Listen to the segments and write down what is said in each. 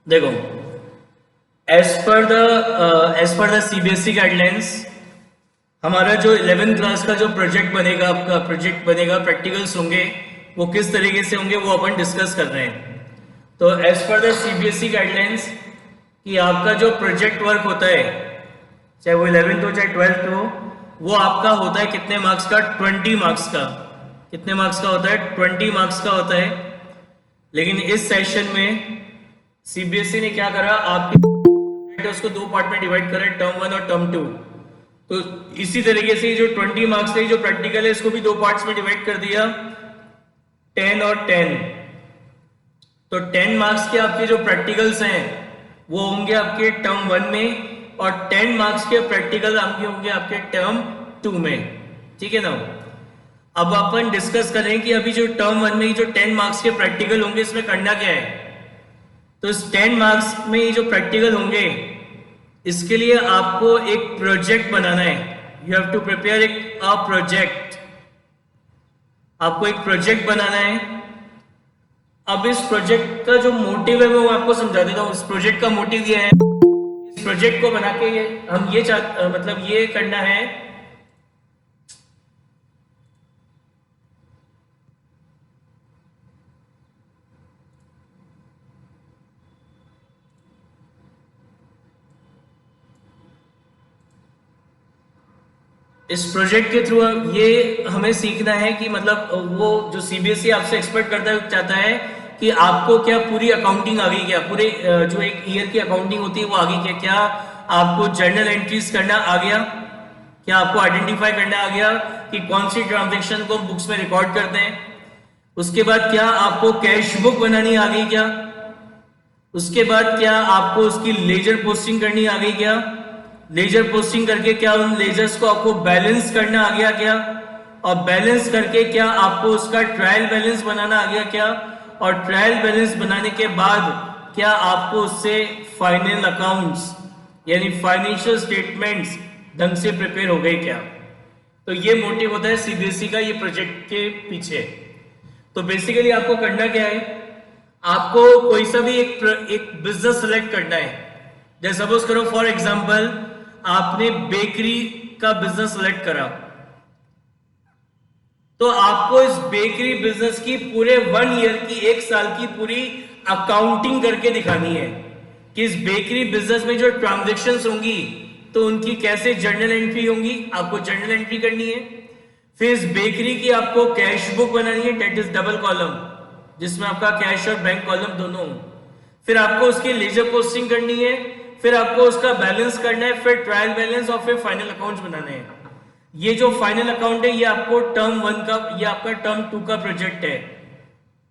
देखो, as per the CBSE guidelines, हमारा जो 11th क्लास का जो प्रोजेक्ट बनेगा, आपका प्रोजेक्ट बनेगा, प्रैक्टिकल्स होंगे, वो किस तरीके से होंगे वो अपन डिस्कस कर रहे हैं। तो as per the CBSE guidelines कि आपका जो प्रोजेक्ट वर्क होता है, चाहे वो 11th हो चाहे 12th हो, वो आपका होता है कितने मार्क्स का? 20 मार्क्स का। कितने मार्क्स का होता है? 20 मार्क्स का होता है। लेकिन इस सेशन में सीबीएसई ने क्या करा, आपके उसको दो पार्ट में डिवाइड करा, टर्म 1 और टर्म 2। तो इसी तरीके से जो 20 मार्क्स के जो प्रैक्टिकल है, इसको भी दो पार्ट्स में डिवाइड कर दिया, 10 और 10। तो 10 मार्क्स के आपके जो प्रैक्टिकल्स हैं वो होंगे आपके टर्म 1 में, और 10 मार्क्स के प्रैक्टिकल आपके होंगे आपके टर्म 2 में। ठीक है ना? अब अपन डिस्कस करें कि अभी जो टर्म 1 में जो 10 मार्क्स के प्रैक्टिकल होंगे, इसमें करना क्या है। तो इस 10 मार्क्स में ये जो प्रैक्टिकल होंगे, इसके लिए आपको एक प्रोजेक्ट बनाना है। You have to prepare a project. आपको एक प्रोजेक्ट बनाना है। अब इस प्रोजेक्ट का जो मोटिव है वो आपको समझा देता हूँ। इस प्रोजेक्ट का मोटिव ये है, इस प्रोजेक्ट को बना के हम ये मतलब ये करना है। इस प्रोजेक्ट के थ्रू ये हमें सीखना है कि मतलब वो जो सीबीएसई आपसे एक्सपेक्ट करता चाहता है कि आपको क्या पूरी अकाउंटिंग आ गई, क्या पूरे जो एक ईयर की अकाउंटिंग होती है वो आ गई, क्या क्या आपको जर्नल एंट्रीज करना आ गया, क्या आपको आइडेंटिफाई करना आ गया कि कौन सी ट्रांजेक्शन को बुक्स में रिकॉर्ड करते हैं। उसके बाद क्या आपको कैश बुक बनानी आ गई क्या। उसके बाद क्या आपको उसकी लेजर पोस्टिंग करनी आ गई क्या। लेजर पोस्टिंग करके क्या उन लेजर्स को आपको बैलेंस करना आ गया क्या। और बैलेंस करके क्या आपको उसका ट्रायल बैलेंस बनाना आ गया क्या। और ट्रायल बैलेंस बनाने के बाद क्या आपको उससे फाइनल अकाउंट्स यानी फाइनेंशियल स्टेटमेंट्स ढंग से प्रिपेयर हो गए क्या। तो ये मोटिव होता है सीबीएसई का ये प्रोजेक्ट के पीछे। तो बेसिकली आपको करना क्या है, आपको कोई सा भी एक बिजनेस सेलेक्ट करना है। जैसे सपोज करो फॉर एग्जांपल आपने बेकरी का बिजनेस सेलेक्ट करा, तो आपको इस बेकरी बिजनेस की पूरे 1 ईयर की, 1 साल की पूरी अकाउंटिंग करके दिखानी है कि इस बेकरी बिजनेस में जो ट्रांजेक्शन्स होंगी तो उनकी कैसे जर्नल एंट्री होंगी, आपको जर्नल एंट्री करनी है। फिर इस बेकरी की आपको कैश बुक बनानी है, डेट इज डबल कॉलम, जिसमें आपका कैश और बैंक कॉलम दोनों हो। फिर आपको उसकी लेजर पोस्टिंग करनी है, फिर आपको उसका बैलेंस करना है, फिर ट्रायल बैलेंस और फिर फाइनल अकाउंट्स बनाने हैं। ये जो फाइनल अकाउंट है ये आपको टर्म 1 का, ये आपका टर्म 2 का प्रोजेक्ट है।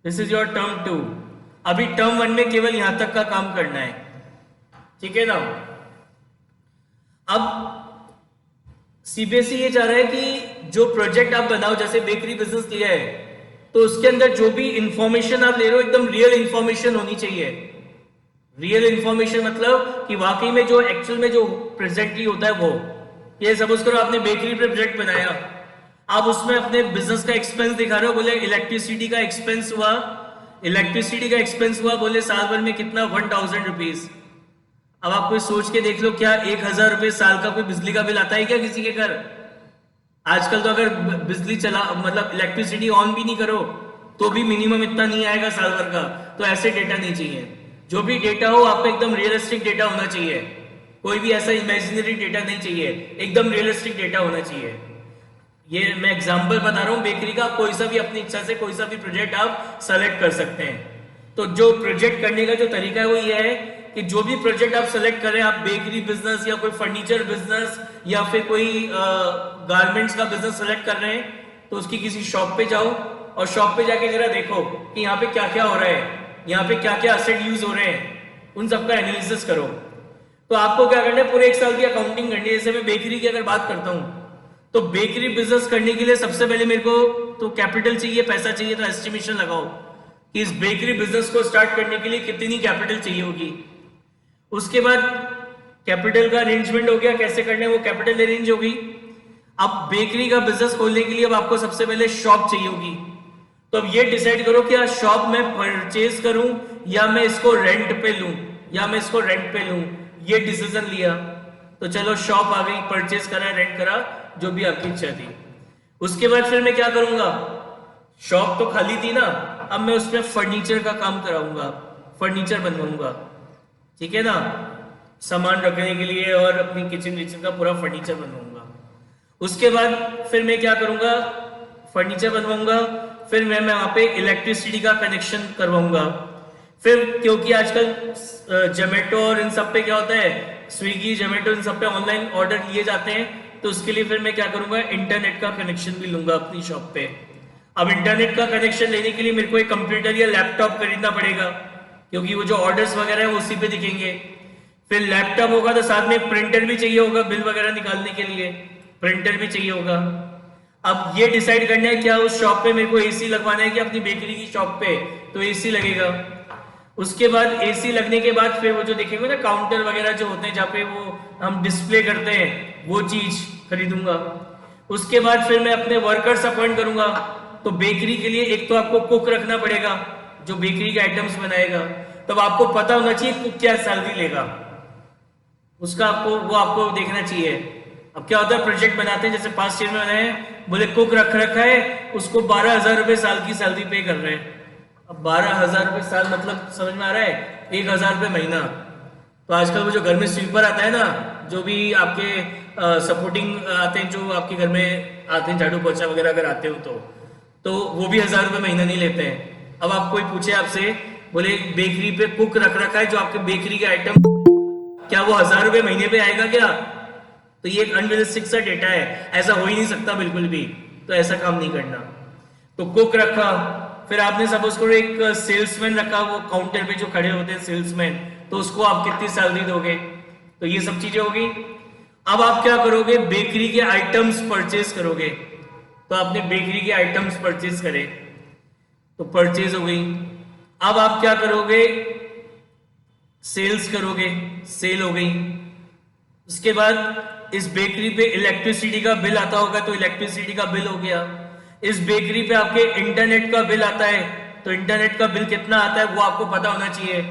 This is your term 2। अभी टर्म 1 में केवल यहां तक का काम करना है। ठीक है ना? अब सीबीएसई ये चाह रहा है कि जो प्रोजेक्ट आप बनाओ, जैसे बेकरी बिजनेस लिया है, तो उसके अंदर जो भी इंफॉर्मेशन आप ले रहे हो एकदम रियल इंफॉर्मेशन होनी चाहिए। रियल इंफॉर्मेशन मतलब कि वाकई में जो एक्चुअल में जो प्रेजेंटली होता है वो। ये सपोज करो आपने बेकरी पे प्रोजेक्ट बनाया, आप उसमें अपने बिजनेस का एक्सपेंस दिखा रहे हो, बोले इलेक्ट्रिसिटी का एक्सपेंस हुआ, बोले साल भर में कितना, 1000 रुपीज। अब आप कोई सोच के देख लो, क्या 1000 रुपए साल का कोई बिजली का बिल आता है क्या किसी के घर? आजकल तो अगर बिजली चला मतलब इलेक्ट्रिसिटी ऑन भी नहीं करो तो भी मिनिमम इतना नहीं आएगा साल भर का। तो ऐसे डेटा नहीं चाहिए। जो भी डेटा हो आपको एकदम रियलिस्टिक डेटा होना चाहिए। कोई भी ऐसा इमेजिनरी डेटा नहीं चाहिए, एकदम रियलिस्टिक डेटा होना चाहिए। ये मैं एग्जांपल बता रहा हूँ बेकरी का, कोई सा भी अपनी इच्छा से कोई सा भी प्रोजेक्ट आप सेलेक्ट कर सकते हैं। तो जो प्रोजेक्ट करने का जो तरीका है वो ये है कि जो भी प्रोजेक्ट आप सेलेक्ट करें, आप बेकरी बिजनेस या कोई फर्नीचर बिजनेस या फिर कोई गारमेंट्स का बिजनेस सेलेक्ट कर रहे हैं, तो उसकी किसी शॉप पे जाओ और शॉप पे जाके जरा देखो कि यहाँ पे क्या क्या हो रहा है, यहाँ पे क्या क्या असेट यूज हो रहे हैं, उन सबका एनालिसिस करो। तो आपको क्या करना है, पूरे 1 साल की अकाउंटिंग करनी है। जैसे मैं बेकरी की अगर बात करता हूँ, तो बेकरी बिजनेस करने के लिए सबसे पहले मेरे को तो कैपिटल चाहिए, पैसा चाहिए। तो एस्टिमेशन लगाओ कि इस बेकरी बिजनेस को स्टार्ट करने के लिए कितनी कैपिटल चाहिए होगी। उसके बाद कैपिटल का अरेंजमेंट हो गया, कैसे करना है वो कैपिटल अरेंज होगी। अब बेकरी का बिजनेस खोलने के लिए अब आपको सबसे पहले शॉप चाहिए होगी। तो अब ये डिसाइड करो कि शॉप मैं परचेज करूं या मैं इसको रेंट पे लूं। या मैं इसको रेंट पे लूं, ये डिसीजन लिया। तो चलो शॉप आ गई, परचेज करा, रेंट करा, जो भी आपकी इच्छा थी। उसके बाद फिर मैं क्या करूंगा, शॉप तो खाली थी ना, अब मैं उसमें फर्नीचर का काम कराऊंगा, फर्नीचर बनवाऊंगा, ठीक है ना, सामान रखने के लिए और अपनी किचन विचन का पूरा फर्नीचर बनवाऊंगा। उसके बाद फिर मैं क्या करूंगा, फर्नीचर बनवाऊंगा, फिर मैं वहां पे इलेक्ट्रिसिटी का कनेक्शन करवाऊंगा। फिर क्योंकि आजकल जोमेटो और इन सब पे क्या होता है, स्विगी जोमेटो इन सब पे ऑनलाइन ऑर्डर लिए जाते हैं, तो उसके लिए फिर मैं क्या करूंगा, इंटरनेट का कनेक्शन भी लूंगा अपनी शॉप पे। अब इंटरनेट का कनेक्शन लेने के लिए मेरे को एक कंप्यूटर या लैपटॉप खरीदना पड़ेगा, क्योंकि वो जो ऑर्डर्स वगैरह है वो उसी पे दिखेंगे। फिर लैपटॉप होगा तो साथ में एक प्रिंटर भी चाहिए होगा, बिल वगैरह निकालने के लिए प्रिंटर भी चाहिए होगा। अब ये डिसाइड करना है क्या उस शॉप पे मेरे को एसी लगवाना है कि अपनी बेकरी की शॉप पे, तो एसी लगेगा। उसके बाद एसी लगने के बाद फिर वो जो देखेंगे ना काउंटर वगैरह जो होते हैं जहाँ पे वो हम डिस्प्ले करते हैं, वो चीज खरीदूंगा। उसके बाद फिर मैं अपने वर्कर्स अपॉइंट करूंगा। तो बेकरी के लिए एक तो आपको कुक रखना पड़ेगा जो बेकरी के आइटम्स बनाएगा, तब आपको पता होना चाहिए कुक क्या सैलरी लेगा, उसका आपको देखना चाहिए। अब क्या होता है, प्रोजेक्ट बनाते हैं, जैसे पास्ट ईयर में बनाए, बोले कुक रखा है, उसको 12,000 रुपए साल की सैलरी पे कर रहे हैं। अब 12,000 रुपए साल मतलब समझ में आ रहा है, 1,000 रुपए महीना। तो आजकल वो जो घर में स्वीपर आता है ना, जो भी आपके सपोर्टिंग आते हैं, जो आपके घर में आते हैं झाड़ू पोछा वगैरह अगर आते हो तो वो भी 1,000 रुपए महीना नहीं लेते हैं। अब आप कोई पूछे आपसे, बोले बेकरी पे कुक रखा है जो आपके बेकरी के आइटम, क्या वो 1,000 रुपए महीने पे आएगा क्या? तो ये एक अनरियलिस्टिक सा डेटा है, ऐसा हो ही नहीं सकता बिल्कुल भी। तो ऐसा काम नहीं करना। तो कुक रखा, फिर आपने सपोज करो एक सेल्समैन रखा, वो काउंटर पे जो खड़े होते हैं सेल्समैन, तो उसको आप कितनी सैलरी दोगे? तो ये सब चीजें होगी। अब आप क्या करोगे, बेकरी के आइटम्स परचेज करोगे। तो आपने बेकरी के आइटम्स परचेज करे, तो परचेज हो गई। अब आप क्या करोगे, सेल्स करोगे, सेल हो गई। उसके बाद इस बेकरी पे इलेक्ट्रिसिटी का बिल आता होगा, तो इलेक्ट्रिसिटी का बिल हो गया। इस बेकरी पे आपके इंटरनेट का बिल आता है, तो इंटरनेट का बिल कितना आता है वो आपको पता होना चाहिए,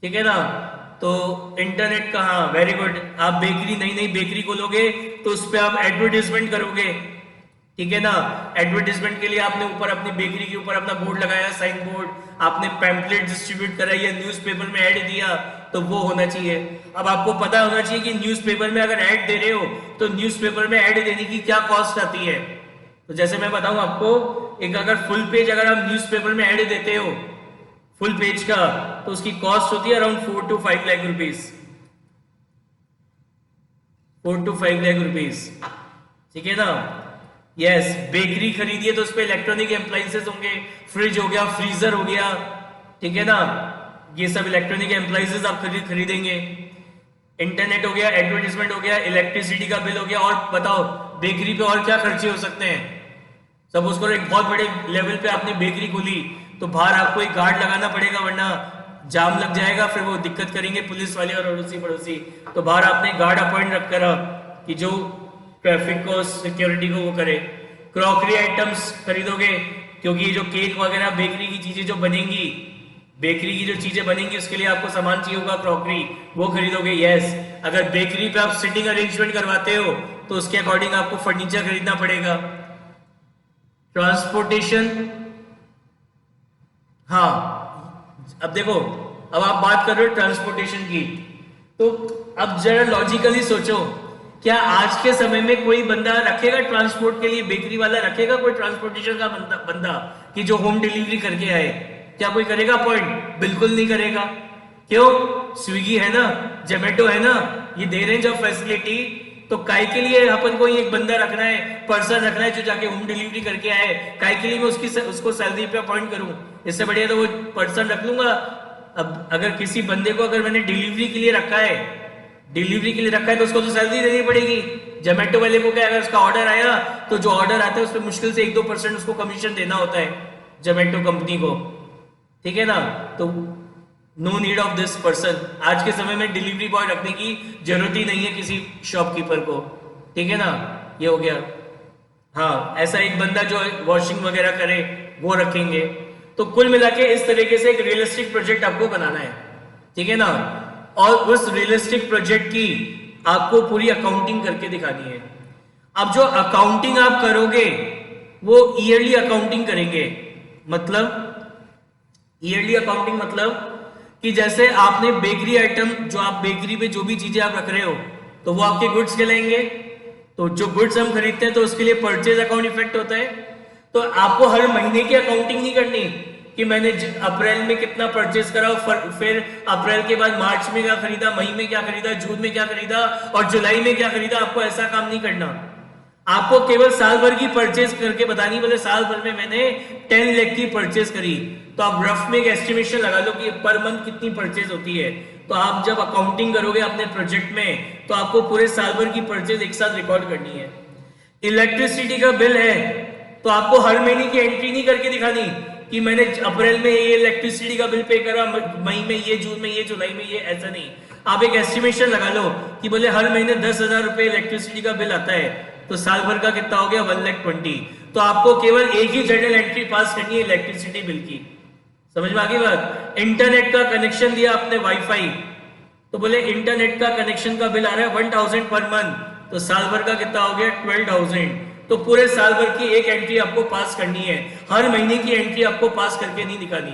ठीक है ना। तो इंटरनेट का, हाँ वेरी गुड, आप बेकरी नई बेकरी खोलोगे तो उस पर आप एडवर्टीजमेंट करोगे, ठीक है ना। एडवर्टीजमेंट के लिए आपने ऊपर अपनी बेकरी के ऊपर अपना बोर्ड लगाया, साइन बोर्ड, आपने पैम्पलेट डिस्ट्रीब्यूट करा या न्यूज़पेपर में ऐड दिया, तो वो होना चाहिए। अब आपको पता होना चाहिए कि न्यूज़पेपर में अगर ऐड दे रहे हो तो न्यूज़पेपर में ऐड देने की क्या कॉस्ट आती है। तो जैसे मैं बताऊं आपको, एक अगर फुल पेज अगर आप न्यूज़पेपर में ऐड देते हो फुल पेज का, तो उसकी कॉस्ट होती है around 4 to 5 lakh rupees, 4 to 5 lakh rupees, ठीक है ना। यस, बेकरी खरीदिए तो उस पर इलेक्ट्रॉनिक एप्लायंसेस होंगे, फ्रिज हो गया, फ्रीजर हो गया, ठीक है ना, ये सब इलेक्ट्रॉनिक एप्लायंसेस आप खरीदेंगे। इंटरनेट हो गया, एडवर्टीजमेंट हो गया, इलेक्ट्रिसिटी का बिल हो गया, और बताओ बेकरी पे और क्या खर्चे हो सकते हैं। सपोज करो एक बहुत बड़े लेवल पे आपने बेकरी खोली, तो बाहर आपको एक गार्ड लगाना पड़ेगा, वरना जाम लग जाएगा, फिर वो दिक्कत करेंगे पुलिस वाले और अड़ोसी पड़ोसी। तो बाहर आपने गार्ड अपॉइंट रख करा कि जो ट्रैफिक को, सिक्योरिटी को वो करे। क्रॉकरी आइटम्स खरीदोगे, क्योंकि ये जो केक वगैरह बेकरी की चीजें जो बनेंगी, बेकरी की जो चीजें बनेंगी उसके लिए आपको सामान चाहिए होगा, क्रॉकरी, वो खरीदोगे। यस, अगर बेकरी पे आप सिटिंग अरेंजमेंट करवाते हो तो उसके अकॉर्डिंग आपको फर्नीचर खरीदना पड़ेगा। ट्रांसपोर्टेशन, हाँ अब देखो, अब आप बात कर रहे हो ट्रांसपोर्टेशन की, तो अब जरा लॉजिकली सोचो, क्या आज के समय में कोई बंदा रखेगा ट्रांसपोर्ट के लिए, बेकरी वाला रखेगा कोई ट्रांसपोर्टेशन का बंदा कि जो होम डिलीवरी करके आए? क्या कोई करेगा पॉइंट? बिल्कुल नहीं करेगा। क्यों? स्विगी है ना, जोमेटो है ना, ये दे रहे हैं जब फैसिलिटी, तो काय के लिए अपन को एक बंदा रखना है, पर्सन रखना है जो जाके होम डिलीवरी करके आए? काय के लिए मैं उसको सैलरी पे अपॉइंट करूं? इससे बढ़िया तो वो पर्सन रख लूंगा। अब अगर किसी बंदे को अगर मैंने डिलीवरी के लिए रखा है तो उसको तो सैलरी देनी पड़ेगी। जोमेटो वाले को क्या, अगर उसका ऑर्डर आया तो जो ऑर्डर आता है उस पर मुश्किल से 1-2% उसको कमीशन देना होता है जोमेटो कंपनी को, ठीक है ना। तो no need of this person. आज के समय में डिलीवरी बॉय रखने की जरूरत ही नहीं है किसी शॉपकीपर को, ठीक है ना। ये हो गया। हाँ, ऐसा एक बंदा जो वॉशिंग वगैरह करे वो रखेंगे। तो कुल मिला के इस तरीके से एक रियलिस्टिक प्रोजेक्ट आपको बनाना है। ठीक है ना। और उस रियलिस्टिक प्रोजेक्ट की आपको पूरी अकाउंटिंग करके दिखानी है। अब जो अकाउंटिंग आप करोगे वो ईयरली अकाउंटिंग करेंगे। मतलब ईयरली अकाउंटिंग मतलब कि जैसे आपने बेकरी आइटम, जो आप बेकरी पे जो भी चीजें आप रख रहे हो तो वो आपके गुड्स कहलाएंगे। तो जो गुड्स हम खरीदते हैं तो उसके लिए परचेज अकाउंट इफेक्ट होता है। तो आपको हर महीने की अकाउंटिंग नहीं करनी कि मैंने अप्रैल में कितना परचेज करा, फिर अप्रैल के बाद मार्च में क्या खरीदा, मई में क्या खरीदा, जून में क्या खरीदा और जुलाई में क्या खरीदा। आपको ऐसा काम नहीं करना। आपको केवल साल भर की परचेज करके बतानी, बोले साल भर में मैंने 10 लाख की परचेज करी, तो आप रफ में एक एस्टिमेशन लगा लो कि पर मंथ कितनी परचेज होती है। तो आप जब अकाउंटिंग करोगे अपने प्रोजेक्ट में तो आपको पूरे साल भर की परचेज एक साथ रिकॉर्ड करनी है। इलेक्ट्रिसिटी का बिल है तो आपको हर महीने की एंट्री नहीं करके दिखानी कि मैंने अप्रैल में ये इलेक्ट्रिसिटी का बिल पे करा, मई में ये, जून में ये, जुलाई में ये, ऐसा नहीं। आप एक एस्टिमेशन लगा लो कि बोले हर महीने 10,000 रुपए इलेक्ट्रिसिटी का बिल आता है, तो साल भर का कितना हो गया 1,20,000। तो आपको केवल एक ही जर्नल एंट्री पास करनी है इलेक्ट्रिसिटी बिल की। समझ में आ गई बात। इंटरनेट का कनेक्शन दिया आपने वाईफाई, तो बोले इंटरनेट का कनेक्शन का बिल आ रहा है 1,000 पर मंथ, तो साल भर का कितना हो गया 12,000। तो पूरे साल भर की एक एंट्री आपको पास करनी है, हर महीने की एंट्री आपको पास करके नहीं दिखानी।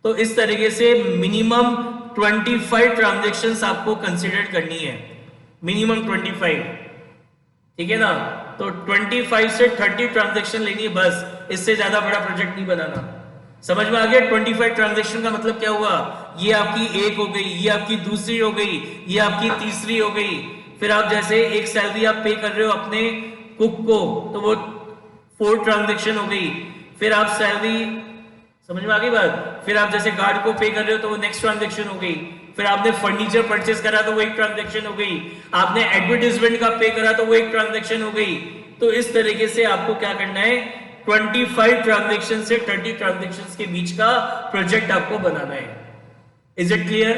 तो इस तरीके से मिनिमम 25 ट्रांजेक्शन्स आपको कंसिडर करनी है, मिनिमम 25। ठीक है ना। तो 25 से 30 ट्रांजेक्शन लेनी है बस, इससे ज्यादा बड़ा प्रोजेक्ट नहीं बनाना। समझ में आ गया। 25 ट्रांजेक्शन का मतलब क्या हुआ, ये आपकी एक हो गई, ये आपकी दूसरी हो गई, ये आपकी तीसरी हो गई। फिर आप जैसे एक सैलरी आप पे कर रहे हो अपने कुक को, तो वो 4 ट्रांजेक्शन हो गई। फिर आप सैलरी, समझ में आ गई बात। फिर आप जैसे गार्ड को पे कर रहे हो तो वो नेक्स्ट ट्रांजेक्शन हो गई। फिर आपने फर्नीचर परचेज करा तो वो एक ट्रांजेक्शन हो गई। आपने एडवर्टाइजमेंट का पे करा तो वो एक ट्रांजेक्शन हो गई। तो इस तरीके से आपको क्या करना है, 25 ट्रांजेक्शन से 30 ट्रांजेक्शन के बीच का प्रोजेक्ट आपको बनाना है। Is it clear.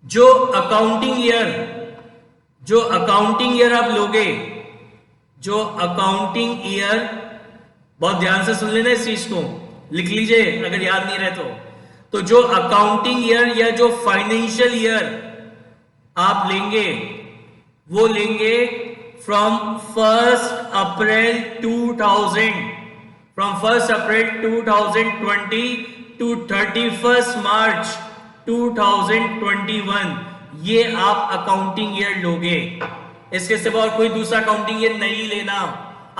जो अकाउंटिंग ईयर आप लोगे, जो अकाउंटिंग ईयर, बहुत ध्यान से सुन लेना इस चीज को, लिख लीजिए अगर याद नहीं रहे तो जो अकाउंटिंग ईयर या जो फाइनेंशियल ईयर आप लेंगे वो लेंगे from 1 April 2000, from 1 April 2020 to 31 March 2021। ये आप अकाउंटिंग ईयर लोगे। इसके सिवा और कोई दूसरा अकाउंटिंग ईयर नहीं लेना,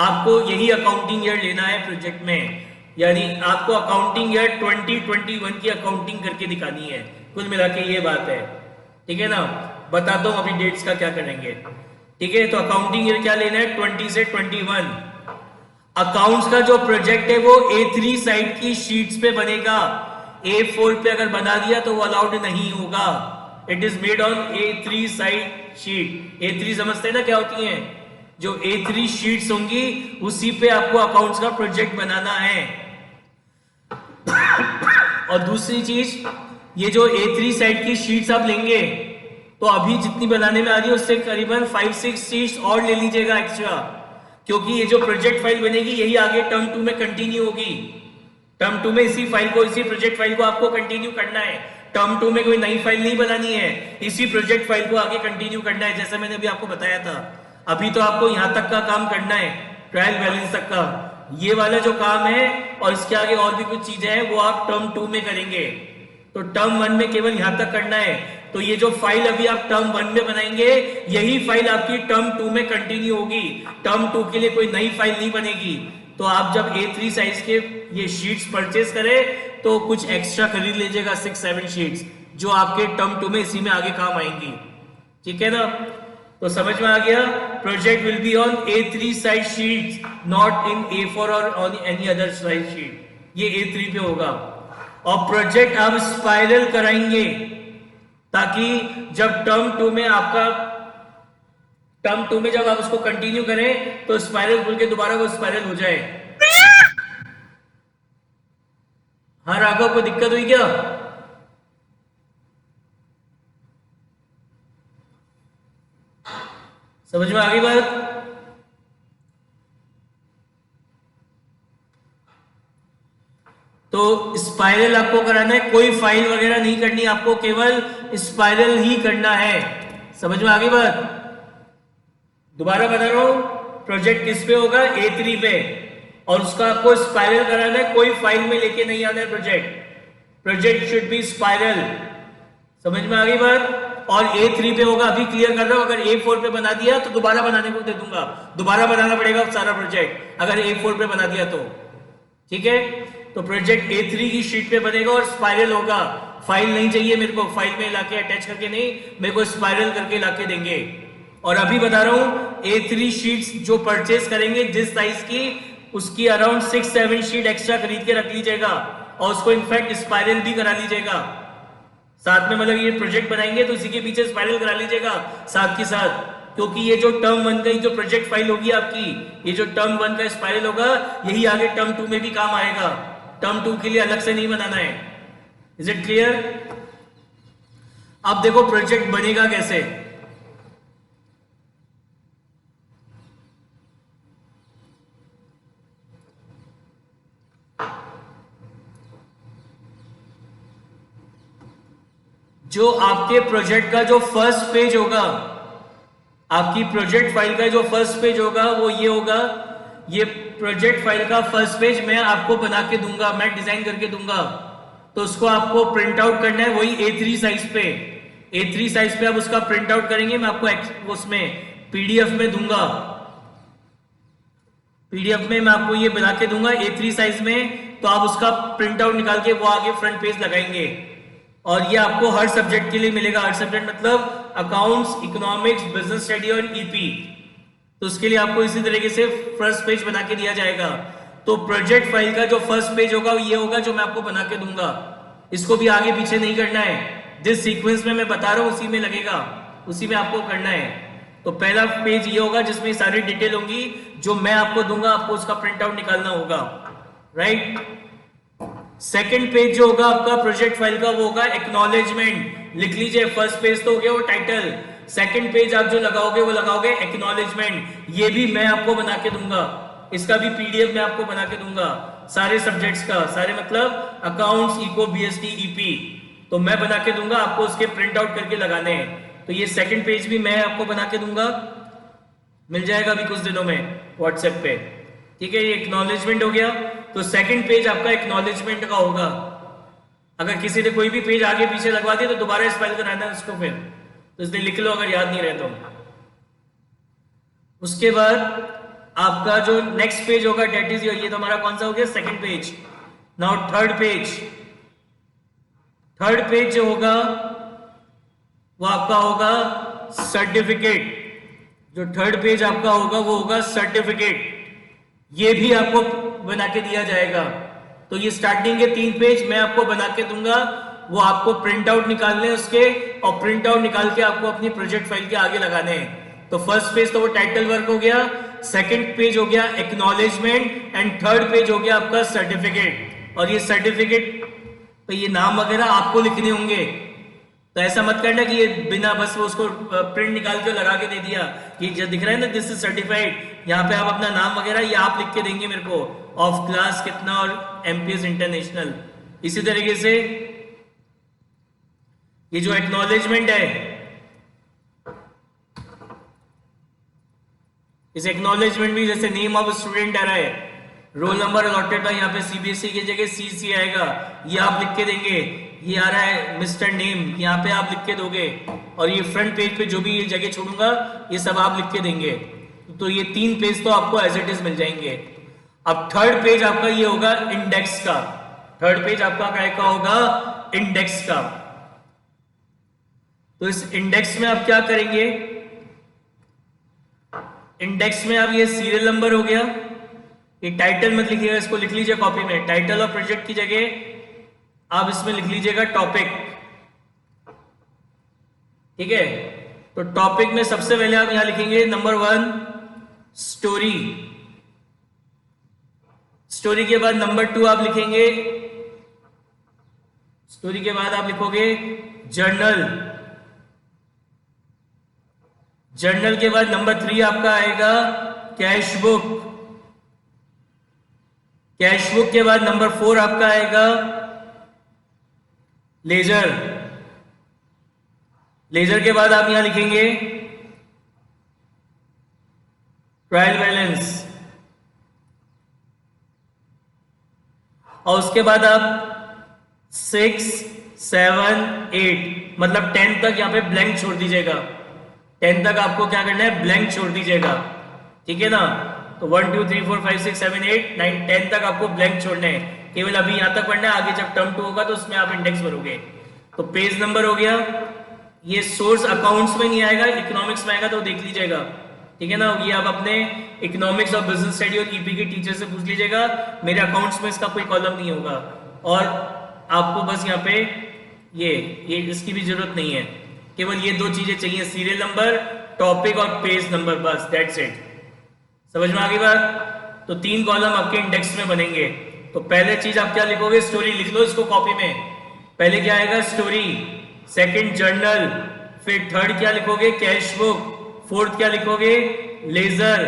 आपको यही अकाउंटिंग ईयर लेना है प्रोजेक्ट में। यानी आपको अकाउंटिंग ईयर 2021 की अकाउंटिंग करके दिखानी है। कुल मिला के ये बात है। ठीक है ना। बताता हूं अभी डेट्स का क्या करेंगे। ठीक है, तो अकाउंटिंग ईयर क्या लेना है, 20 से 21। अकाउंट्स का जो प्रोजेक्ट है वो A3 साइड की शीट्स पे बनेगा। A4 पे अगर बना दिया तो वो अलाउड नहीं होगा। It is made on A3 side sheet. A3 समझते हैं ना क्या होती है, जो A3 शीट्स होंगी उसी पे आपको अकाउंट्स का प्रोजेक्ट बनाना है। और दूसरी चीज, ये जो A3 साइड की शीट्स आप लेंगे तो अभी जितनी बनाने में आ रही है उससे करीबन 5-6 शीट्स और ले लीजिएगा एक्स्ट्रा, क्योंकि ये जो प्रोजेक्ट फाइल बनेगी यही आगे टर्म 2 में कंटिन्यू होगी। टर्म 2 में इसी फाइल को, इसी प्रोजेक्ट फाइल को आपको कंटिन्यू करना है। टर्म 2 में कोई नई फाइल नहीं बनानी है, इसी प्रोजेक्ट फाइल को आगे कंटिन्यू करना है, जैसा मैंने अभी आपको बताया था। अभी तो आपको यहां तक का काम करना है, ट्रायल बैलेंस तक का। ये वाला जो काम है और इसके आगे और भी कुछ चीजें हैं वो आप टर्म 2 में करेंगे। तो टर्म 1 में केवल यहां तक करना है। तो ये जो फाइल अभी आप टर्म 1 में बनाएंगे यही फाइल आपकी टर्म 2 में कंटिन्यू होगी। टर्म 2 के लिए कोई नई फाइल नहीं बनेगी। तो आप जब A3 साइज के ये शीट्स परचेज करें तो कुछ एक्स्ट्रा खरीद लीजिएगा, 6-7 शीट्स, जो आपके टर्म 2 में इसी में आगे काम आएंगी। ठीक है ना। तो समझ में आ गया। Project will be on A3 size sheets, not in A4 और on any other size sheet. ये A3 पे होगा। और प्रोजेक्ट आप स्पाइरल कराएंगे ताकि जब टर्म 2 में आपका, टर्म 2 में जब आप उसको कंटिन्यू करें तो स्पाइरल खुल के दोबारा वो स्पाइरल हो जाए। हाँ राघव, को दिक्कत हुई क्या। समझ में आ गई बात। तो स्पाइरल आपको कराना है, कोई फाइल वगैरह नहीं करनी, आपको केवल स्पाइरल ही करना है। समझ में आ गई बात? दोबारा बता रहा हूं, प्रोजेक्ट किस पे होगा? A3 पे, और उसका आपको स्पाइरल कराना है, कोई फाइल में लेके नहीं आना है प्रोजेक्ट शुड बी स्पाइरल। समझ में आ गई बात? और A3 पे होगा, अभी क्लियर कर रहा हूं। अगर A4 पे बना दिया तो दोबारा बनाने को दे दूंगा, दोबारा बनाना पड़ेगा सारा प्रोजेक्ट अगर A4 पे बना दिया तो। ठीक है, तो प्रोजेक्ट A3 की शीट पे बनेगा और स्पाइरल होगा। फाइल नहीं चाहिए मेरे को, फाइल में लाके अटैच करके नहीं, मेरे को स्पाइरल करके लाके देंगे। और अभी बता रहा हूं, A3 शीट्स जो परचेस करेंगे जिस साइज की, उसकी अराउंड 6-7 शीट एक्स्ट्रा खरीद के रख लीजिएगा, और उसको इनफैक्ट स्पाइरल भी करा लीजिएगा साथ में। मतलब ये प्रोजेक्ट बनाएंगे तो इसी के पीछे स्पाइरल करा लीजिएगा साथ के साथ, क्योंकि ये जो टर्म 1 का जो प्रोजेक्ट फाइल होगी आपकी, ये जो टर्म 1 का स्पाइरल होगा, यही आगे टर्म 2 में भी काम आएगा। टर्म 2 के लिए अलग से नहीं बनाना है। Is it clear? अब देखो प्रोजेक्ट बनेगा कैसे। जो आपके प्रोजेक्ट का जो फर्स्ट पेज होगा, आपकी प्रोजेक्ट फाइल का जो फर्स्ट पेज होगा वो ये होगा। ये प्रोजेक्ट फाइल का फर्स्ट पेज मैं आपको बना के दूंगा, मैं डिजाइन करके दूंगा, तो उसको आपको प्रिंट आउट करना है वही A3 साइज पे। A3 साइज पे आप उसका प्रिंट आउट करेंगे, मैं आपको उसमें PDF में दूंगा, PDF में मैं आपको ये बना के दूंगा A3 साइज में, तो आप उसका प्रिंट आउट निकाल के वो आगे फ्रंट पेज लगाएंगे। और ये आपको हर सब्जेक्ट के लिए मिलेगा। हर सब्जेक्ट मतलब अकाउंट्स, इकोनॉमिक्स, बिजनेस स्टडी और EP, तो उसके लिए आपको इसी तरीके से फर्स्ट पेज बना के दिया जाएगा। तो प्रोजेक्ट फाइल का जो फर्स्ट पेज होगा ये होगा जो मैं आपको बना के दूंगा। इसको भी आगे पीछे नहीं करना है, जिस सीक्वेंस में मैं बता रहा हूं उसी में लगेगा, उसी में आपको करना है। तो पहला पेज ये होगा जिसमें सारी डिटेल होंगी, जो मैं आपको दूंगा, आपको उसका प्रिंट आउट निकालना होगा, राइट। सेकंड पेज जो होगा आपका प्रोजेक्ट फाइल का वो होगा एक्नॉलेजमेंट। लिख लीजिए, फर्स्ट पेज तो हो गया वो टाइटल, सेकंड पेज आप जो लगाओगे वो लगाओगे एक्नॉलेजमेंट। ये भी मैं आपको बना के दूंगा, इसका भी PDF मैं आपको बना के दूंगा, सारे सब्जेक्ट्स का, सारे मतलब अकाउंट्स, इको, BST, EP, तो मैं बना के दूंगा, आपको उसके प्रिंट आउट करके लगाने हैं। तो ये सेकंड पेज भी मैं आपको बना के दूंगा, मिल जाएगा अभी कुछ दिनों में व्हाट्सएप पे। ठीक है, ये एक्नॉलेजमेंट हो गया। तो सेकंड पेज आपका एक्नॉलेजमेंट का होगा। अगर किसी ने कोई भी पेज आगे पीछे लगवा दिया तो दोबारा स्पेल कराना है उसको, फिर तो इसलिए लिख लो अगर याद नहीं रहे तो। उसके बाद आपका जो नेक्स्ट पेज होगा डेट इज, ये तो हमारा कौन सा हो गया? Second page. Now third page. Third page जो होगा वो आपका होगा सर्टिफिकेट। जो थर्ड पेज आपका होगा वो होगा सर्टिफिकेट, ये भी आपको बना के दिया जाएगा। तो ये स्टार्टिंग के 3 पेज मैं आपको बना के दूंगा, वो आपको प्रिंट आउट निकालने हैं उसके, और प्रिंट आउट निकाल के आपको अपनी प्रोजेक्ट फाइल के आगे लगाने हैं। तो फर्स्ट पेज तो वो टाइटल वर्क हो गया, सेकंड पेज हो गया एक्नॉलेजमेंट, एंड थर्ड पेज हो गया आपका सर्टिफिकेट। और ये सर्टिफिकेट तो ये नाम वगैरह आपको लिखने होंगे, तो ऐसा मत करना कि ये बिना बस वो उसको प्रिंट निकाल के लगा के दे दिया। ये जो दिख रहा है ना, दिस इज सर्टिफाइड, यहाँ पे आप अपना नाम वगैरह ये आप लिख के देंगे मेरे को, ऑफ क्लास कितना और MPS इंटरनेशनल। इसी तरीके से ये जो एक्नॉलेजमेंट है, इस एक्नॉलेजमेंट में जैसे नेम ऑफ स्टूडेंट आ रहा है, रोल नंबर अलॉटेड बाय, यहाँ पे CBSE की जगह CC आएगा, ये आप लिख के देंगे। ये आ रहा है मिस्टर नेम, यहाँ पे आप लिख के दोगे, और ये फ्रंट पेज पे जो भी ये जगह छोड़ूंगा ये सब आप लिख के देंगे। तो ये 3 पेज तो आपको एज इट इज मिल जाएंगे। अब थर्ड पेज आपका ये होगा इंडेक्स का। थर्ड पेज आपका क्या होगा? इंडेक्स का। तो इस इंडेक्स में आप क्या करेंगे? इंडेक्स में आप ये सीरियल नंबर हो गया, ये टाइटल मत लिखिएगा, इसको लिख लीजिए कॉपी में, टाइटल ऑफ प्रोजेक्ट की जगह आप इसमें लिख लीजिएगा टॉपिक। ठीक है, तो टॉपिक में सबसे पहले आप यहां लिखेंगे नंबर 1 स्टोरी। स्टोरी के बाद नंबर 2 आप लिखेंगे, स्टोरी के बाद आप लिखोगे जर्नल। जर्नल के बाद नंबर 3 आपका आएगा कैश बुक। कैश बुक के बाद नंबर 4 आपका आएगा लेजर। लेजर के बाद आप यहां लिखेंगे ट्रायल बैलेंस, और उसके बाद आप 6, 7, 8 मतलब 10 तक यहां पे ब्लैंक छोड़ दीजिएगा। 10 तक आपको क्या करना है, ब्लैंक छोड़ दीजिएगा, ठीक है ना। तो 1 2 3 4 5 6 7 8 9 10 तक आपको ब्लैंक छोड़ना है, केवल अभी यहां तक पढ़ना है। आगे जब टर्म 2 होगा तो उसमें आप इंडेक्स भरोगे। तो पेज नंबर हो गया, ये सोर्स अकाउंट्स में नहीं आएगा, इकोनॉमिक्स में आएगा, तो देख लीजिएगा, ठीक है ना। ये आप अपने इकोनॉमिक्स और बिजनेस स्टडी और ईपी के टीचर से पूछ लीजिएगा, मेरे अकाउंट्स में इसका कोई कॉलम नहीं होगा। और आपको बस यहाँ पे ये इसकी भी जरूरत नहीं है, केवल ये 2 चीजें चाहिए, सीरियल नंबर, टॉपिक और पेज नंबर, बस दैट्स इट। समझ में आ गई बात। तो 3 कॉलम आपके इंडेक्स में बनेंगे। तो पहले चीज आप क्या लिखोगे, स्टोरी लिख लो इसको कॉपी में। पहले क्या आएगा, स्टोरी, सेकंड जर्नल, फिर थर्ड क्या लिखोगे, कैश बुक, फोर्थ क्या लिखोगे, लेजर,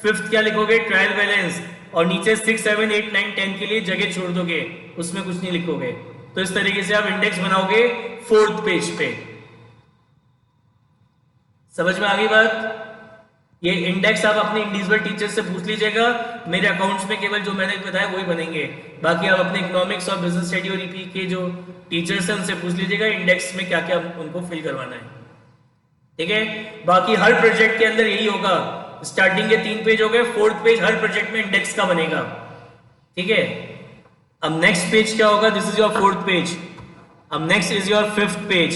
फिफ्थ क्या लिखोगे, ट्रायल बैलेंस, और नीचे 6 7 8 9 10 के लिए जगह छोड़ दोगे, उसमें कुछ नहीं लिखोगे। तो इस तरीके से आप इंडेक्स बनाओगे 4th पेज पे। समझ में आ गई बात। ये इंडेक्स आप अपने इंडिविजुअल टीचर से पूछ लीजिएगा, मेरे अकाउंट्स में केवल जो मैंने बताया वही बनेंगे। बाकी आप अपने इकोनॉमिक्स और बिजनेस स्टडी और ईपी के जो टीचर्स हैं उनसे पूछ लीजिएगा इंडेक्स में क्या क्या उनको फिल करवाना है, ठीक है। बाकी हर प्रोजेक्ट के अंदर यही होगा, स्टार्टिंग के 3 पेज हो गए, 4th पेज हर प्रोजेक्ट में इंडेक्स का बनेगा, ठीक है। अब नेक्स्ट पेज क्या होगा, this is your 4th page. अब next is your 5th page.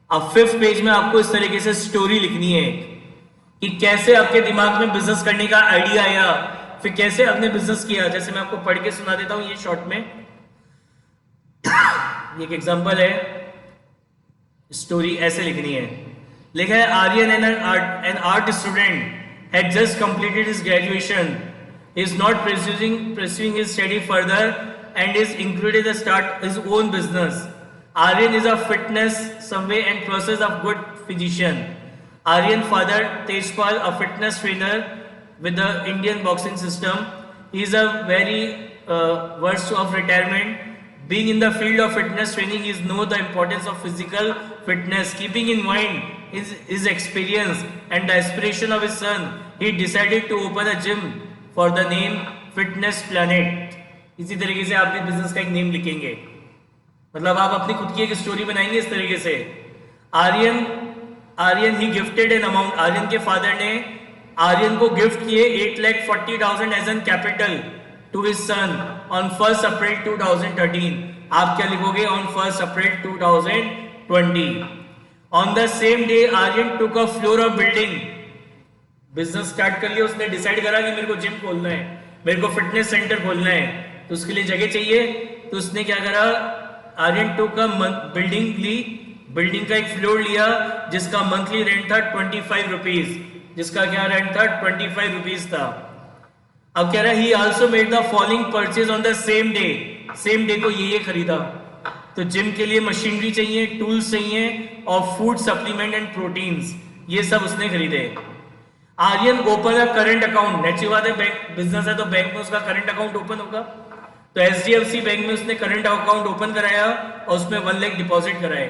अब 5th पेज में आपको इस तरीके से स्टोरी लिखनी है कि कैसे आपके दिमाग में बिजनेस करने का आइडिया आया, फिर कैसे आपने बिजनेस किया। जैसे मैं आपको पढ़ के सुना देता हूं ये शॉर्ट में, ये एक एग्जांपल है। स्टोरी ऐसे लिखनी है, लिखा है Aryan an art student had just completed his graduation, is not pursuing his study further and is included to start his own business. Aryan is a fitness survey and process of good physician. Aryan father Tejpal, a fitness trainer with the Indian boxing system. He is a very versed of retirement. Being in the field of fitness training, he knows the importance of physical fitness. Keeping in mind his experience and the aspiration of his son, he decided to open a gym for the name Fitness Planet. इसी तरीके से आप भी business का एक name लिखेंगे, मतलब आप अपनी खुद की एक स्टोरी बनाएंगे इस तरीके से। Aryan he gifted an amount, Aryan के फादर ने आर्यन को गिफ्ट किए 8,40,000 as an capital to his son on 1 April 2013। आप क्या लिखोगे, on 1 April 2020। On the same day Aryan took a floor of building, business start कर लिया उसने, डिसाइड करा कि मेरे को जिम खोलना है, मेरे को फिटनेस सेंटर खोलना है, तो उसके लिए जगह चाहिए। तो उसने क्या करा, आर्यन टुक अ बिल्डिंग ली, बिल्डिंग का एक फ्लोर लिया जिसका मंथली रेंट था 25 रुपीज, जिसका क्या रेंट था 25 रुपीज था। अब कह रहा है ही also made the following purchase on the same day, same day को ये खरीदा। तो जिम के लिए मशीनरी चाहिए, टूल्स चाहिए और फूड सप्लीमेंट एंड प्रोटीन्स, ये सब उसने खरीदे। Aryan open a current account, natural बात है, बैंक बिजनेस है तो बैंक में उसका करंट अकाउंट ओपन होगा। तो एचडीएफसी बैंक में उसने करंट अकाउंट ओपन कराया और उसमें 1 लाख डिपॉजिट कराए।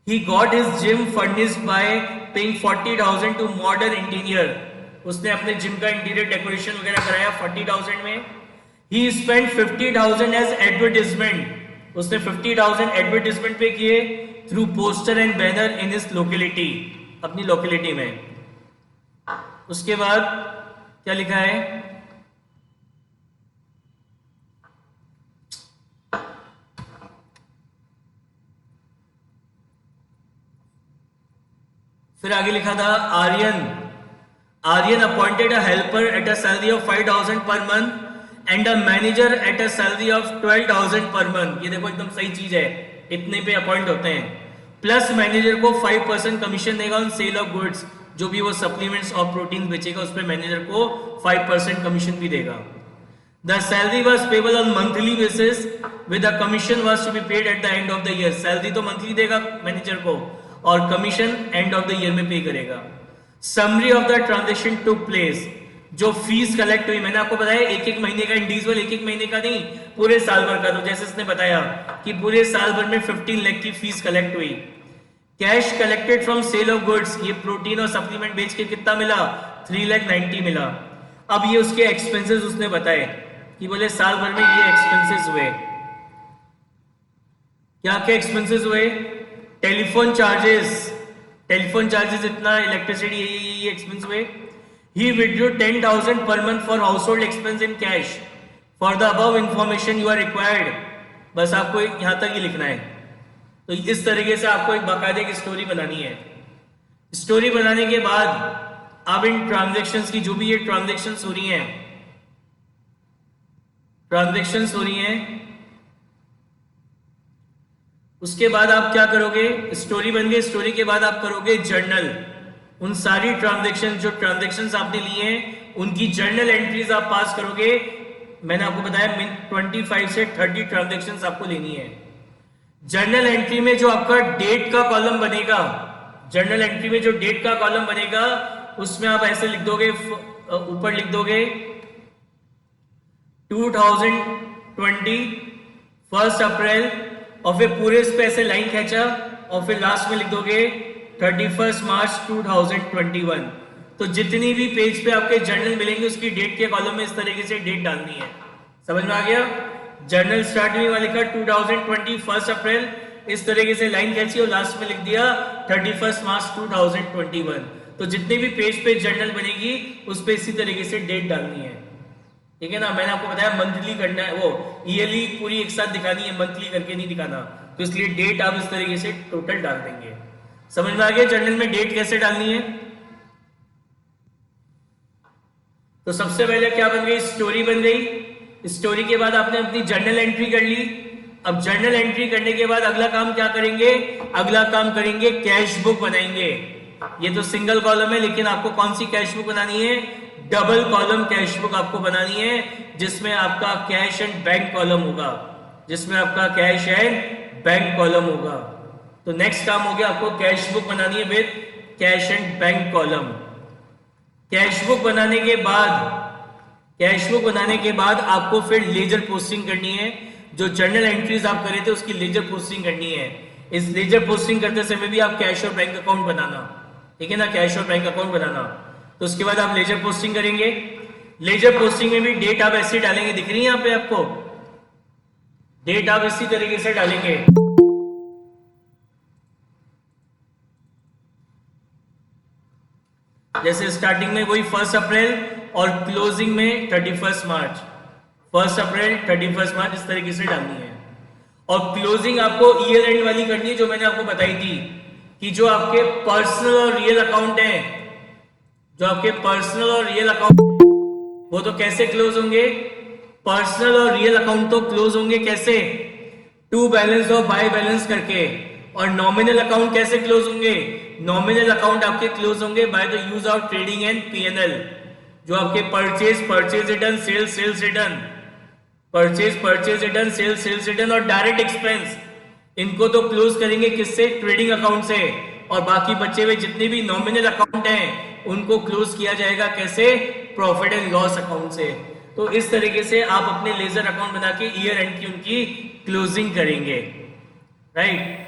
He got his gym furnished by paying 40,000 to modern engineer. उसने अपने जिम का इंटीरियर डेकोरेशन वगैरह कराया 40,000 में। He spent 50,000 as advertisement. उसने 50,000 एडवर्टाइजमेंट पे किए through poster and banner in his locality, अपनी लोकेलिटी में। उसके बाद क्या लिखा है, फिर आगे लिखा था Aryan appointed a helper at a salary of 5,000 per month and a manager at a salary of 12,000 per month. ये देखो एकदम सही चीज है, इतने पे अपॉइंट होते हैं। प्लस मैनेजर को 5% कमीशन देगा ऑन सेल ऑफ गुड्स, जो भी वो सप्लीमेंट्स और प्रोटीन बेचेगा उस पर मैनेजर को 5% कमीशन भी देगा। The salary was payable on monthly basis with the commission was to be paid at the end of the year. Salary तो मंथली देगा मैनेजर को और commission end of the year में पे करेगा। Summary of the transaction took place, जो fees collect हुई, मैंने आपको बताया एक एक महीने का इंडिविजुअल, एक एक महीने का नहीं, पूरे साल भर का। तो जैसे इसने बताया कि पूरे साल भर में 15 लाख की फीस कलेक्ट हुई। Cash collected from sale of goods, ये प्रोटीन और सप्लीमेंट बेच के कितना मिला, 3,90,000 मिला। अब ये उसके एक्सपेंसेस उसने बताए कि बोले साल भर में ये एक्सपेंसेस हुए। क्या क्या एक्सपेंसेस हुए, टेलीफोन चार्जेस, टेलीफोन चार्जेस इतना, इलेक्ट्रिसिटी, ये एक्सपेंस हुए। He withdrew 10,000 per month for household expense in cash. For the above information you are required. बस आपको यहां तक ही लिखना है। तो इस तरीके से आपको एक बाकायदा एक स्टोरी बनानी है। स्टोरी बनाने के बाद अब इन ट्रांजैक्शंस की, जो भी ये ट्रांजैक्शंस हो रही हैं, उसके बाद आप क्या करोगे, स्टोरी बन गई, स्टोरी के बाद आप करोगे जर्नल। उन सारी ट्रांजैक्शन, जो ट्रांजैक्शंस आपने लिए हैं उनकी जर्नल एंट्रीज आप पास करोगे। मैंने आपको बताया 25 से 30 ट्रांजैक्शंस आपको लेनी है। जर्नल एंट्री में जो आपका डेट का कॉलम बनेगा, जर्नल एंट्री में जो डेट का कॉलम बनेगा उसमें आप ऐसे लिख दोगे, ऊपर लिख दोगे 2020 1 अप्रैल, और फिर पूरे इस पे ऐसे लाइन खींचा, और फिर लास्ट में लिख दोगे 31 मार्च 2021। तो जितनी भी पेज पे आपके जर्नल मिलेंगे उसकी डेट के कॉलम में इस तरीके से डेट डालनी है। समझ में आ गया? जर्नल स्टार्टिंग में लिखा 2020 1 अप्रैल, इस तरीके से लाइन खींची और लास्ट में लिख दिया 31 मार्च 2021। तो जितने भी पेज पे जर्नल बनेगी उस पे इसी तरीके से डेट डालनी है। ठीक है ना? मैंने आपको बताया मंथली करना है, वो ईयरली पूरी एक साथ दिखानी है, मंथली करके नहीं दिखाना। तो इसलिए डेट आप इस तरीके से टोटल डाल देंगे। समझ में आ गया जर्नल में डेट कैसे डालनी है? तो सबसे पहले क्या बन गई, स्टोरी बन गई। स्टोरी के बाद आपने अपनी जर्नल एंट्री कर ली। अब जर्नल एंट्री करने के बाद अगला काम क्या करेंगे, अगला काम करेंगे कैश बुक बनाएंगे। ये तो सिंगल कॉलम है, लेकिन आपको कौन सी कैश बुक बनानी है, डबल कॉलम कैश बुक आपको बनानी है, जिसमें आपका कैश एंड बैंक कॉलम होगा, जिसमें आपका कैश एंड बैंक कॉलम होगा। तो नेक्स्ट काम हो गया, आपको कैश बुक बनानी है with cash and bank column. Cash book बनाने के बाद आपको फिर लेजर पोस्टिंग करनी है। जो जर्नल एंट्रीज आप करे थे उसकी लेजर पोस्टिंग करनी है। इस लेजर पोस्टिंग करते समय भी आप कैश और बैंक अकाउंट बनाना, ठीक है ना, कैश और बैंक अकाउंट बनाना। तो उसके बाद आप लेजर पोस्टिंग करेंगे। लेजर पोस्टिंग में भी डेट आप ऐसे डालेंगे, दिख रही है यहाँ पे आपको, डेट आप इसी तरीके से डालेंगे। जैसे स्टार्टिंग में वही 1 अप्रैल और क्लोजिंग में 31 मार्च, 1 अप्रैल 31 मार्च, इस तरीके से डालनी है। और क्लोजिंग आपको ईयर एंड वाली करनी है, जो मैंने आपको बताई थी कि जो आपके पर्सनल और रियल अकाउंट है, जो आपके पर्सनल और रियल अकाउंट वो तो कैसे क्लोज होंगे, पर्सनल और रियल अकाउंट तो क्लोज होंगे कैसे, टू बैलेंस और बाय बैलेंस करके। और नॉमिनल अकाउंट कैसे क्लोज होंगे, नॉमिनल अकाउंट आपके क्लोज होंगे by the use of trading and PNL. जो आपके purchase return, sales return, purchase return, sales return और डायरेक्ट एक्सपेंस, इनको तो क्लोज करेंगे किससे, ट्रेडिंग अकाउंट से। और बाकी बचे हुए जितने भी नॉमिनल अकाउंट हैं उनको क्लोज किया जाएगा कैसे, प्रॉफिट एंड लॉस अकाउंट से। तो इस तरीके से आप अपने लेजर अकाउंट बना के ईयर एंड की उनकी क्लोजिंग करेंगे, राइट।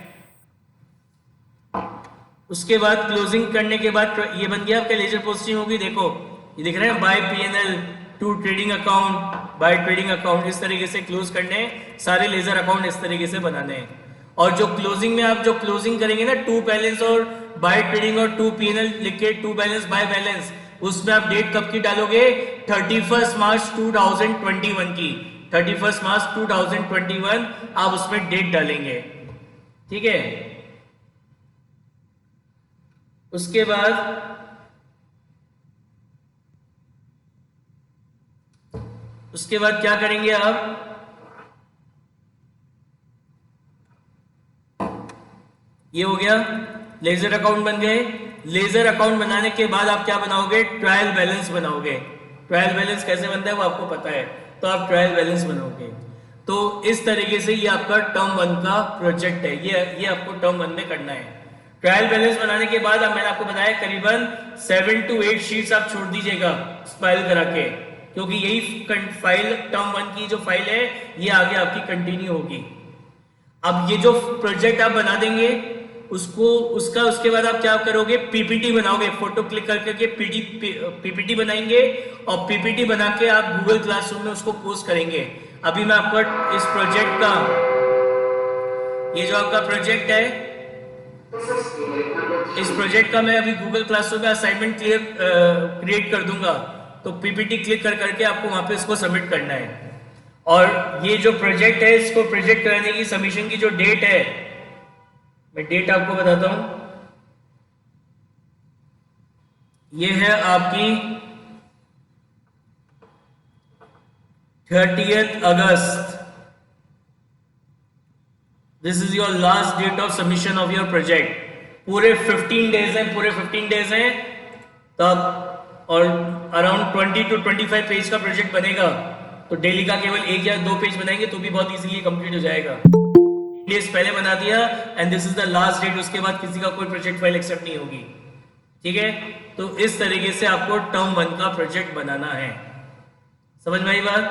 उसके बाद क्लोजिंग करने के बाद ये बन गया आपका लेजर पोस्टिंग होगी। देखो ये दिख रहा है, by PNL to trading account, by trading account, इस तरीके से क्लोज करने, सारे लेजर अकाउंट इस तरीके से बनाने हैं। और जो क्लोजिंग में आप जो क्लोजिंग करेंगे ना, टू बैलेंस और बाय ट्रेडिंग और टू पीएनएल लिख के टू बैलेंस बाय बैलेंस, उसमें आप डेट कब की डालोगे, 31 मार्च 2021 की, 31 मार्च 2021 आप उसमें डेट डालेंगे, ठीक है। उसके बाद क्या करेंगे आप, ये हो गया, लेजर अकाउंट बन गए। लेजर अकाउंट बनाने के बाद आप क्या बनाओगे, ट्रायल बैलेंस बनाओगे। ट्रायल बैलेंस कैसे बनता है वो आपको पता है, तो आप ट्रायल बैलेंस बनाओगे। तो इस तरीके से ये आपका टर्म 1 का प्रोजेक्ट है, ये आपको टर्म 1 में करना है। ट्रायल बैलेंस बनाने के बाद अब मैंने आपको बताया करीबन 7 to 8 शीट्स आप छोड़ दीजिएगा स्पाइल करा के, क्योंकि यही फाइल टर्म 1 की जो फाइल है ये आगे आपकी कंटिन्यू होगी। अब ये जो प्रोजेक्ट आप बना देंगे उसके बाद आप क्या करोगे, पीपीटी बनाओगे, फोटो क्लिक करके पीपीटी बनाएंगे और पीपीटी बना के आप गूगल क्लासरूम में उसको पोस्ट करेंगे। अभी मैं आपको इस प्रोजेक्ट का, ये जो आपका प्रोजेक्ट है, इस प्रोजेक्ट का मैं अभी गूगल क्लासरूम में असाइनमेंट क्रिएट कर दूंगा, तो पीपीटी क्लिक करके आपको वहां पे इसको सबमिट करना है। और ये जो प्रोजेक्ट है, इसको प्रोजेक्ट कराने की सबमिशन की जो डेट है, मैं डेट आपको बताता हूं, ये है आपकी 30th अगस्त। This is your last date of submission of your project. पूरे 15 डेज हैं, पूरे 15 डेज हैं तब, और अराउंड 20 to 25 पेज का प्रोजेक्ट बनेगा, तो डेली का केवल 1 या 2 पेज बनाएंगे तो भी बहुत इजीली कंप्लीट हो जाएगा। डेज पहले बना दिया and this is the last date, उसके बाद किसी का कोई प्रोजेक्ट फाइल एक्सेप्ट नहीं होगी। ठीक है, तो इस तरीके से आपको टर्म 1 का प्रोजेक्ट बनाना है। समझ में आई बात?